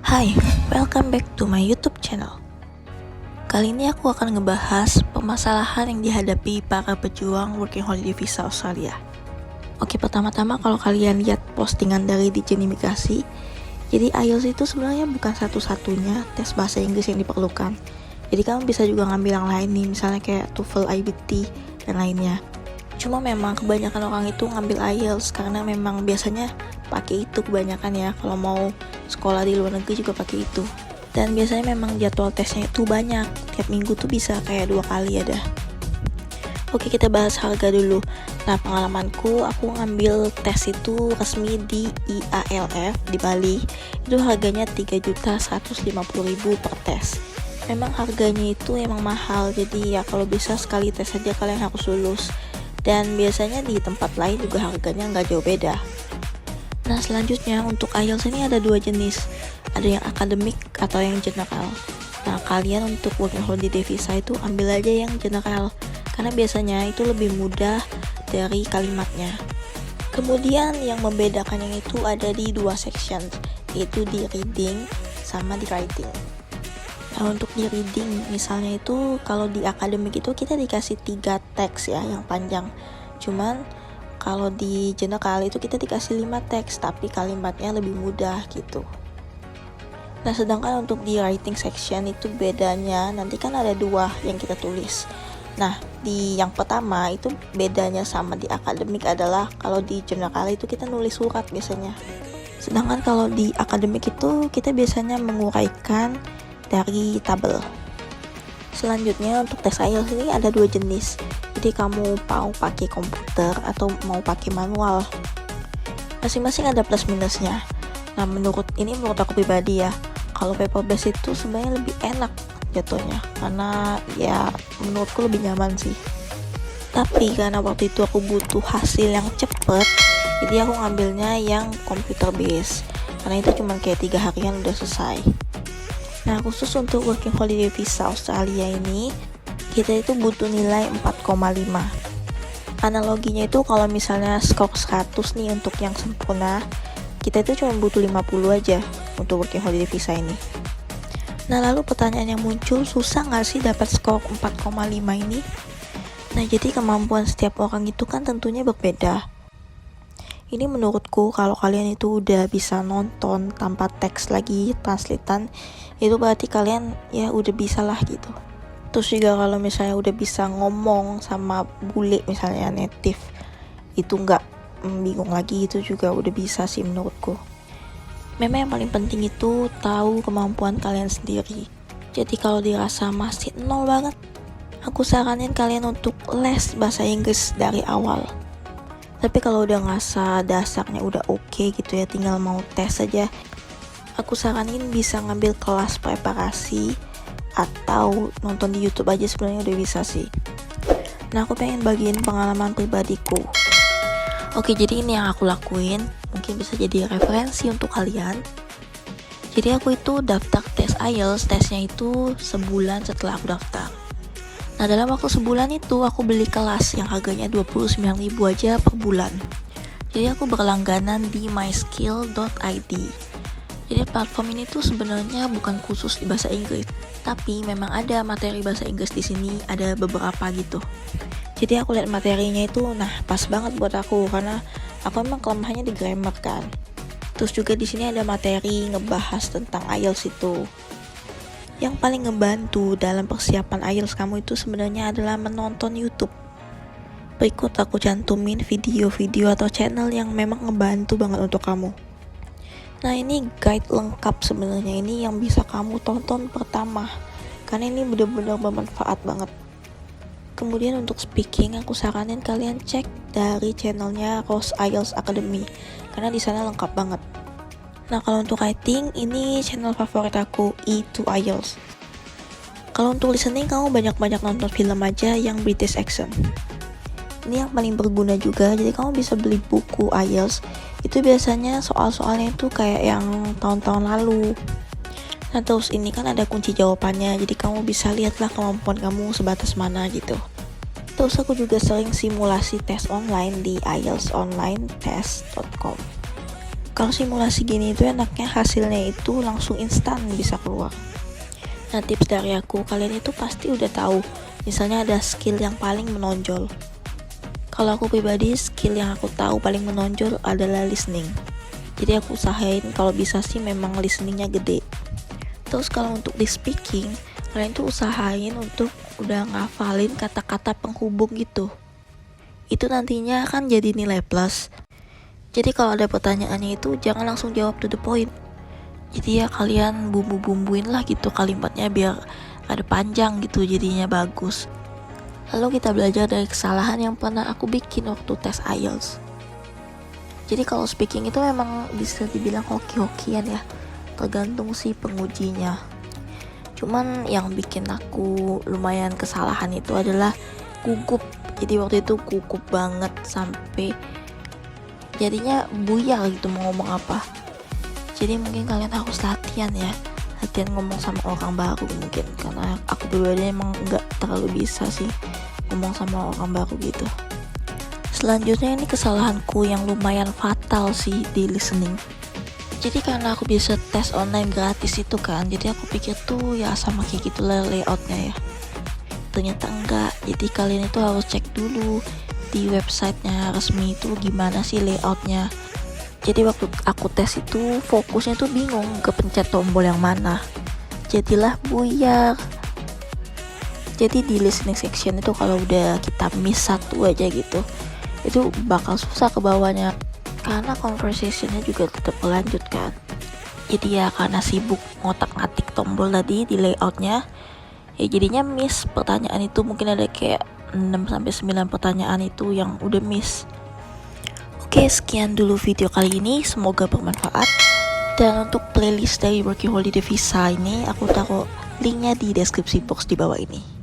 Hai, welcome back to my YouTube channel. Kali ini aku akan ngebahas permasalahan yang dihadapi para pejuang Working Holiday Visa Australia. Oke, pertama-tama kalau kalian lihat postingan dari Ditjen Imigrasi, jadi IELTS itu sebenarnya bukan satu-satunya tes bahasa Inggris yang diperlukan. Jadi kamu bisa juga ngambil yang lain nih, misalnya kayak TOEFL, IBT, dan lainnya. Cuma memang kebanyakan orang itu ngambil IELTS karena memang biasanya pakai itu kebanyakan ya, kalau mau sekolah di luar negeri juga pakai itu. Dan biasanya memang jadwal tesnya itu banyak, tiap minggu tuh bisa kayak 2 kali ada. Oke, kita bahas harga dulu. Nah, pengalamanku, aku ngambil tes itu resmi di IALF di Bali. Itu harganya 3.150.000 per tes. Memang harganya itu emang mahal, jadi ya kalau bisa sekali tes saja kalian harus lulus. Dan biasanya di tempat lain juga harganya nggak jauh beda. Nah, selanjutnya untuk IELTS ini ada 2 jenis. Ada yang akademik atau yang general. Nah, kalian untuk Working Holiday Visa itu ambil aja yang general, karena biasanya itu lebih mudah dari kalimatnya. Kemudian yang membedakan yang itu ada di 2 section, yaitu di reading sama di writing. Nah, untuk di reading misalnya itu kalau di akademik itu kita dikasih 3 teks ya yang panjang. Cuman kalau di general itu kita dikasih 5 teks tapi kalimatnya lebih mudah gitu. Nah, sedangkan untuk di writing section itu bedanya nanti kan ada 2 yang kita tulis. Nah, di yang pertama itu bedanya sama di akademik adalah kalau di general itu kita nulis surat biasanya. Sedangkan kalau di akademik itu kita biasanya menguraikan dari tabel. Selanjutnya untuk tes IELTS ini ada 2 jenis. Jadi kamu mau pakai komputer atau mau pakai manual. Masing-masing ada plus minusnya. Nah, menurut aku pribadi ya, kalau paper based itu sebenarnya lebih enak jatuhnya, karena ya menurutku lebih nyaman sih. Tapi karena waktu itu aku butuh hasil yang cepet, jadi aku ngambilnya yang computer based, karena itu cuma kayak 3 harian udah selesai. Nah, khusus untuk Working Holiday Visa Australia ini, kita itu butuh nilai 4,5. Analoginya itu kalau misalnya skor 100 nih untuk yang sempurna, kita itu cuma butuh 50 aja untuk Working Holiday Visa ini. Nah, lalu pertanyaan yang muncul, susah nggak sih dapat skor 4,5 ini? Nah, jadi kemampuan setiap orang itu kan tentunya berbeda. Ini menurutku kalau kalian itu udah bisa nonton tanpa teks lagi, translatean, itu berarti kalian ya udah bisa lah gitu. Terus juga kalau misalnya udah bisa ngomong sama bule misalnya native, itu nggak bingung lagi, itu juga udah bisa sih menurutku. Memang yang paling penting itu tahu kemampuan kalian sendiri. Jadi kalau dirasa masih nol banget, aku saranin kalian untuk les bahasa Inggris dari awal. Tapi kalau udah ngerasa dasarnya udah oke gitu ya, tinggal mau tes aja, aku saranin bisa ngambil kelas preparasi atau nonton di YouTube aja, sebenarnya udah bisa sih. Nah, aku pengen bagiin pengalaman pribadiku. Oke, jadi ini yang aku lakuin, mungkin bisa jadi referensi untuk kalian. Jadi aku itu daftar tes IELTS, tesnya itu sebulan setelah aku daftar. Nah, dalam waktu sebulan itu aku beli kelas yang harganya 29.000 aja per bulan. Jadi aku berlangganan di myskill.id. Jadi platform ini tuh sebenarnya bukan khusus di bahasa Inggris, tapi memang ada materi bahasa Inggris di sini, ada beberapa gitu. Jadi aku lihat materinya itu, nah pas banget buat aku karena aku emang kelemahannya di grammar kan. Terus juga di sini ada materi ngebahas tentang IELTS itu. Yang paling ngebantu dalam persiapan IELTS kamu itu sebenarnya adalah menonton YouTube. Berikut aku cantumin video-video atau channel yang memang ngebantu banget untuk kamu. Nah, ini guide lengkap sebenarnya, ini yang bisa kamu tonton pertama, karena ini benar-benar bermanfaat banget. Kemudian untuk speaking, aku saranin kalian cek dari channelnya Rose IELTS Academy, karena di sana lengkap banget. Nah, kalau untuk writing, ini channel favorit aku, E2 IELTS. Kalau untuk listening, kamu banyak-banyak nonton film aja yang British accent. Ini yang paling berguna juga, jadi kamu bisa beli buku IELTS. Itu biasanya soal-soalnya itu kayak yang tahun-tahun lalu. Nah, terus ini kan ada kunci jawabannya, jadi kamu bisa lihatlah kemampuan kamu sebatas mana gitu. Terus aku juga sering simulasi tes online di ieltsonlinetest.com. Kalau simulasi gini itu enaknya hasilnya itu langsung instan bisa keluar. Nah, tips dari aku, kalian itu pasti udah tahu misalnya ada skill yang paling menonjol. Kalau aku pribadi, skill yang aku tahu paling menonjol adalah listening. Jadi aku usahain kalau bisa sih memang listeningnya gede. Terus kalau untuk di speaking, kalian tuh usahain untuk udah ngafalin kata-kata penghubung gitu. Itu nantinya akan jadi nilai plus. Jadi kalau ada pertanyaannya itu jangan langsung jawab to the point. Jadi ya kalian bumbu-bumbuin lah gitu kalimatnya biar ada panjang gitu, jadinya bagus. Lalu kita belajar dari kesalahan yang pernah aku bikin waktu tes IELTS. Jadi kalau speaking itu memang bisa dibilang hoki-hokian ya, tergantung si pengujinya. Cuman yang bikin aku lumayan kesalahan itu adalah gugup. Jadi waktu itu gugup banget sampai jadinya buyar gitu mau ngomong apa. Jadi mungkin kalian harus latihan ya, latihan ngomong sama orang baru mungkin, karena aku pribadi emang nggak terlalu bisa sih ngomong sama orang baru gitu. Selanjutnya ini kesalahanku yang lumayan fatal sih di listening. Jadi karena aku bisa tes online gratis itu kan, jadi aku pikir tuh ya sama kayak gitulah layoutnya ya. Ternyata enggak, jadi kalian itu harus cek dulu di websitenya resmi itu gimana sih layoutnya. Jadi waktu aku tes itu fokusnya tuh bingung kepencet tombol yang mana, jadilah buyar. Jadi di listening section itu kalau udah kita miss satu aja gitu, itu bakal susah ke bawahnya, karena conversationnya juga tetap berlanjut kan. Jadi ya karena sibuk ngotak-ngatik tombol tadi di layoutnya, ya jadinya miss pertanyaan itu. Mungkin ada kayak 6-9 pertanyaan itu yang udah miss. Oke, sekian dulu video kali ini, semoga bermanfaat. Dan untuk playlist dari Working Holiday Visa ini aku taruh linknya di deskripsi box di bawah ini.